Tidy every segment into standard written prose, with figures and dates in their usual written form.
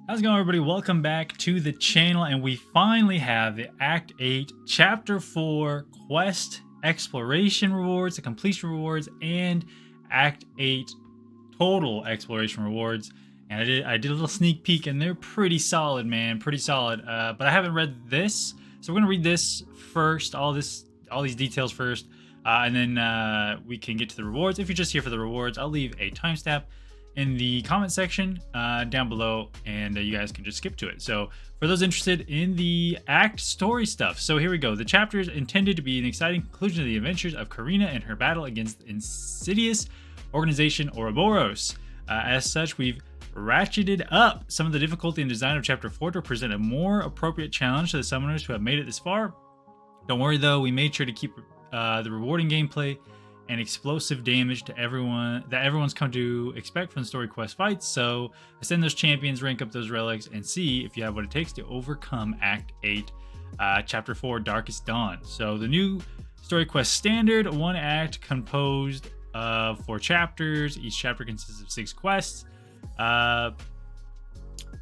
How's it going, everybody? Welcome back to the channel, and we finally have the Act 8 Chapter 4 Quest Exploration Rewards, the Completion Rewards, and Act 8 Total Exploration Rewards. And I did a little sneak peek, and they're pretty solid, man, pretty solid. But I haven't read this, so we're gonna read this first, all these details first, and then we can get to the rewards. If you're just here for the rewards, I'll leave a timestamp in the comment section down below, and you guys can just skip to it. So for those interested in the act story stuff, so here we go. The chapter is intended to be an exciting conclusion to the adventures of Karina and her battle against the insidious organization Ouroboros. As such, we've ratcheted up some of the difficulty and design of chapter 4 to present a more appropriate challenge to the summoners who have made it this far. Don't worry though, we made sure to keep the rewarding gameplay and explosive damage to everyone's come to expect from the story quest fights. So ascend those champions, rank up those relics, and see if you have what it takes to overcome Act 8, Chapter 4, Darkest Dawn. So the new story quest standard, one act composed of 4 chapters. Each chapter consists of 6 quests.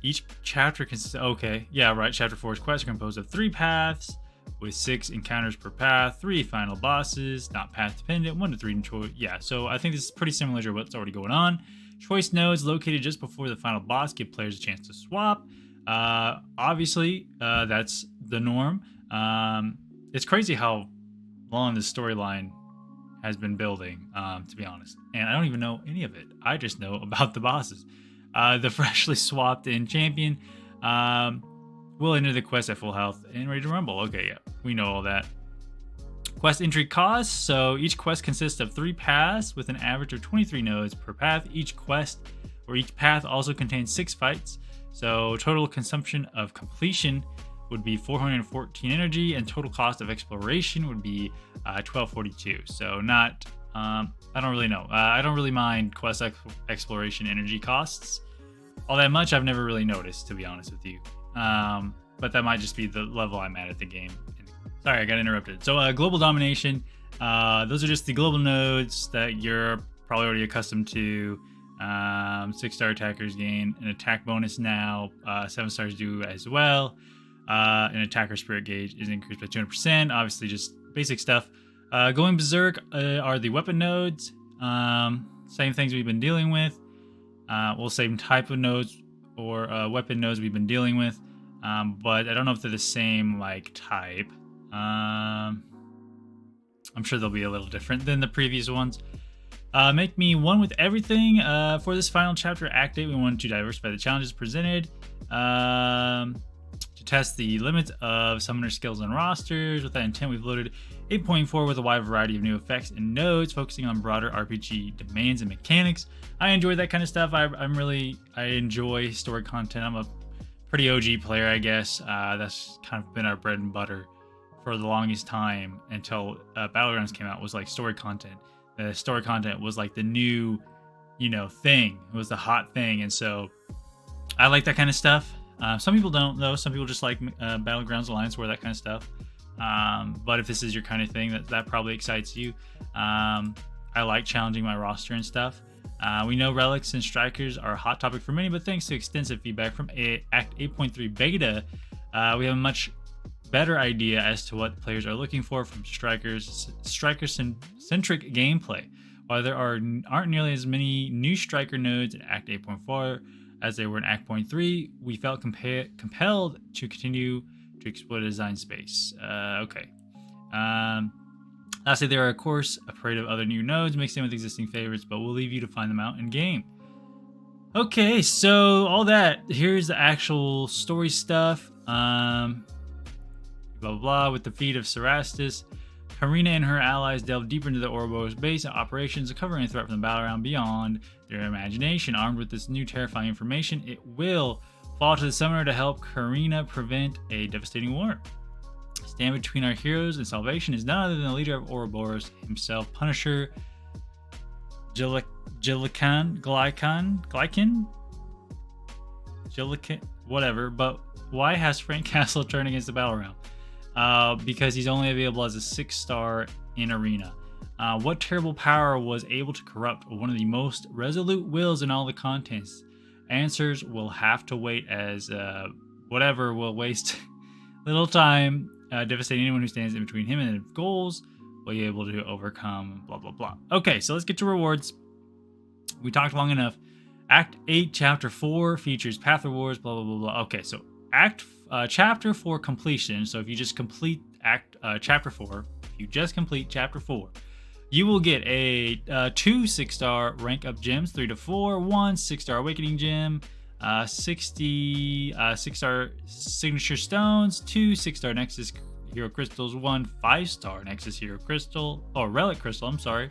Each chapter consists, Chapter 4's quests are composed of 3 paths, with 6 encounters per path, 3 final bosses, not path dependent, 1 to 3 in choice. Yeah, so I think this is pretty similar to what's already going on. Choice nodes located just before the final boss give players a chance to swap. Obviously, that's the norm. It's crazy how long this storyline has been building, to be honest. And I don't even know any of it. I just know about the bosses. The freshly swapped in champion will enter the quest at full health and ready to rumble. Okay, yeah, we know all that. Quest entry costs. So each quest consists of 3 paths with an average of 23 nodes per path. Each quest or each path also contains 6 fights. So total consumption of completion would be 414 energy, and total cost of exploration would be 1242. So not, I don't really know. I don't really mind quest exploration energy costs all that much. I've never really noticed, to be honest with you. But that might just be the level I'm at the game. Sorry, I got interrupted. So global domination, those are just the global nodes that you're probably already accustomed to. 6-star attackers gain an attack bonus now. 7 stars do as well. An attacker spirit gauge is increased by 200%. Obviously just basic stuff. Going berserk are the weapon nodes. Same things we've been dealing with. Same type of nodes or weapon nodes we've been dealing with, but I don't know if they're the same like type. I'm sure they'll be a little different than the previous ones. Make me one with everything. For this final chapter, Act 8, we wanted to diversify the challenges presented to test the limits of summoner skills and rosters. With that intent, we've loaded 8.4 with a wide variety of new effects and nodes, focusing on broader RPG demands and mechanics. I enjoy that kind of stuff. I enjoy story content. I'm a pretty OG player, I guess. That's kind of been our bread and butter for the longest time until Battlegrounds came out. Was like story content. The story content was like the new, thing. It was the hot thing, and so I like that kind of stuff. Some people don't, though. Some people just like Battlegrounds Alliance War, that kind of stuff. But if this is your kind of thing, that probably excites you. I like challenging my roster and stuff. We know relics and strikers are a hot topic for many, but thanks to extensive feedback from Act 8.3 beta, we have a much better idea as to what players are looking for from striker-centric gameplay. While there aren't nearly as many new striker nodes in Act 8.4 as there were in Act 0.3, we felt compelled to continue to explore the design space. Lastly, there are, of course, a parade of other new nodes mixed in with existing favorites, but we'll leave you to find them out in game. Okay, so all that. Here's the actual story stuff. Blah, blah, blah. With the feat of Cerastus, Karina and her allies delve deeper into the Ouroboros base and operations, uncovering a threat from the battleground beyond their imagination. Armed with this new terrifying information, it will fall to the summoner to help Karina prevent a devastating war. Stand between our heroes and salvation is none other than the leader of Ouroboros himself, Punisher Glycan, whatever. But why has Frank Castle turned against the battleground? Because he's only available as a 6-star in Arena. What terrible power was able to corrupt one of the most resolute wills in all the contents answers will have to wait, as whatever will waste little time, devastating anyone who stands in between him and the goals will be able to overcome, blah, blah, blah. Okay, so let's get to rewards. We talked long enough. Act 8, Chapter 4 features path rewards, blah, blah, blah, blah. Okay, so Chapter 4 completion. So if you just complete Chapter 4, you will get a 2 6-star rank up gems, 3 to 4, 1 6-star awakening gem, 60 6-star signature stones, 2 6-star Nexus Hero Crystals, 1 5-star Nexus Hero Crystal, or Relic Crystal, I'm sorry,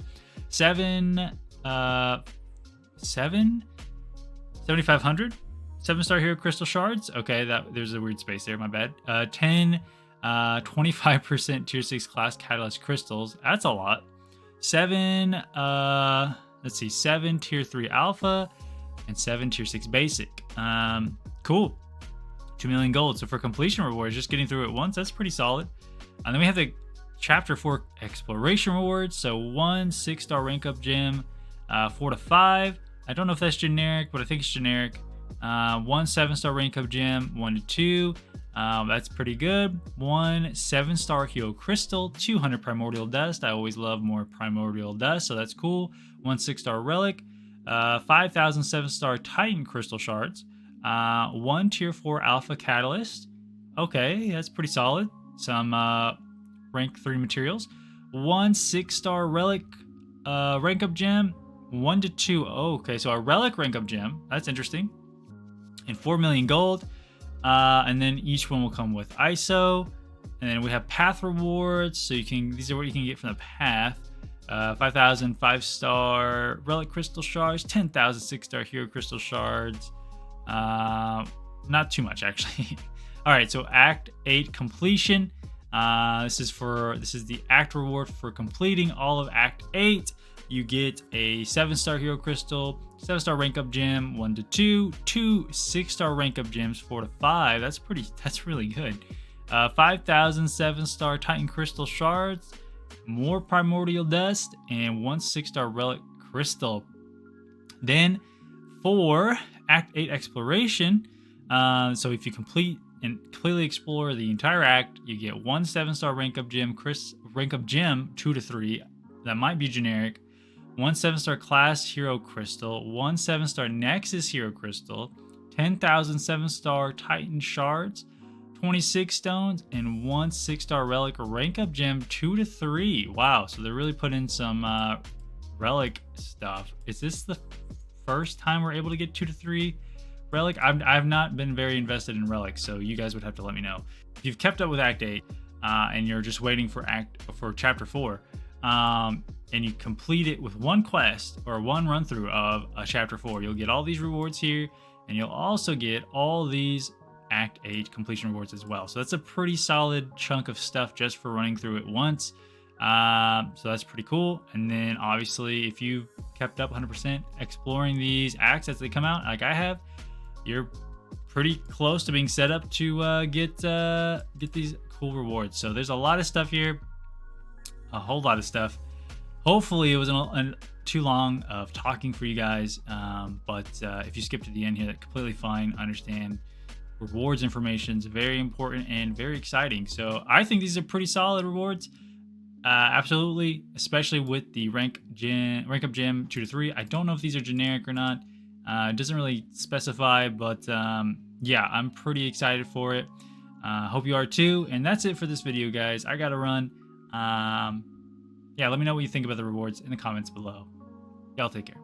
7,500 7-star Hero Crystal Shards. Okay, there's a weird space there, my bad. 10 25% tier 6 class Catalyst Crystals. That's a lot. 7 7 tier 3 Alpha and 7 tier 6 Basic. Cool. 2 million gold. So for completion rewards, just getting through it once, that's pretty solid. And then we have the Chapter 4 exploration rewards. So 1 6-star rank up gem, 4 to 5. I don't know if that's generic, but I think it's generic. 1 7-star rank up gem, 1 to 2. That's pretty good. 1 7-star Hero Crystal, 200 Primordial Dust. I always love more Primordial Dust, so that's cool. 1 6-star Relic, 5,000 7-star Titan Crystal Shards, 1 tier 4 Alpha Catalyst. Okay, that's pretty solid. Some rank 3 materials. 1 6-star Relic rank up gem, 1 to 2. Oh, okay, so a Relic rank up gem. That's interesting. And 4 million gold. And then each one will come with ISO. And then we have path rewards. So these are what you can get from the path. 5,000 5-star Relic Crystal Shards, 10,000 6-star Hero Crystal Shards. Not too much, actually. All right, so Act 8 completion. This is the Act reward for completing all of Act 8. You get a 7-star Hero Crystal, 7-star rank up gem, 1 to 2, 2 6-star rank up gems, 4 to 5. That's really good. 5,000 7-star Titan Crystal Shards, more Primordial Dust, and 1 6-star Relic Crystal. Then for Act 8 exploration, so if you completely explore the entire act, you get 1 7-star rank up gem, 2 to 3. That might be generic. 1 7-star class Hero Crystal, 1 7-star Nexus Hero Crystal, 10,000 7-star Titan Shards, 26 stones, and 1 6-star Relic rank up gem, 2 to 3. Wow, so they're really putting some Relic stuff. Is this the first time we're able to get 2 to 3 Relic? I've not been very invested in Relic, so you guys would have to let me know. If you've kept up with Act 8 and you're just waiting for Chapter 4, and you complete it with one quest or one run through of a Chapter 4, you'll get all these rewards here, and you'll also get all these Act 8 completion rewards as well. So that's a pretty solid chunk of stuff just for running through it once. So that's pretty cool. And then obviously, if you've kept up 100% exploring these acts as they come out, like I have, you're pretty close to being set up to get these cool rewards. So there's a lot of stuff here, a whole lot of stuff. Hopefully it wasn't too long of talking for you guys, but if you skip to the end here, that's completely fine. Understand rewards information is very important and very exciting. So I think these are pretty solid rewards. Absolutely, especially with the rank up gem 2 to 3. I don't know if these are generic or not. It doesn't really specify, but yeah, I'm pretty excited for it. Hope you are too. And that's it for this video, guys. I gotta run. Yeah, let me know what you think about the rewards in the comments below. Y'all take care.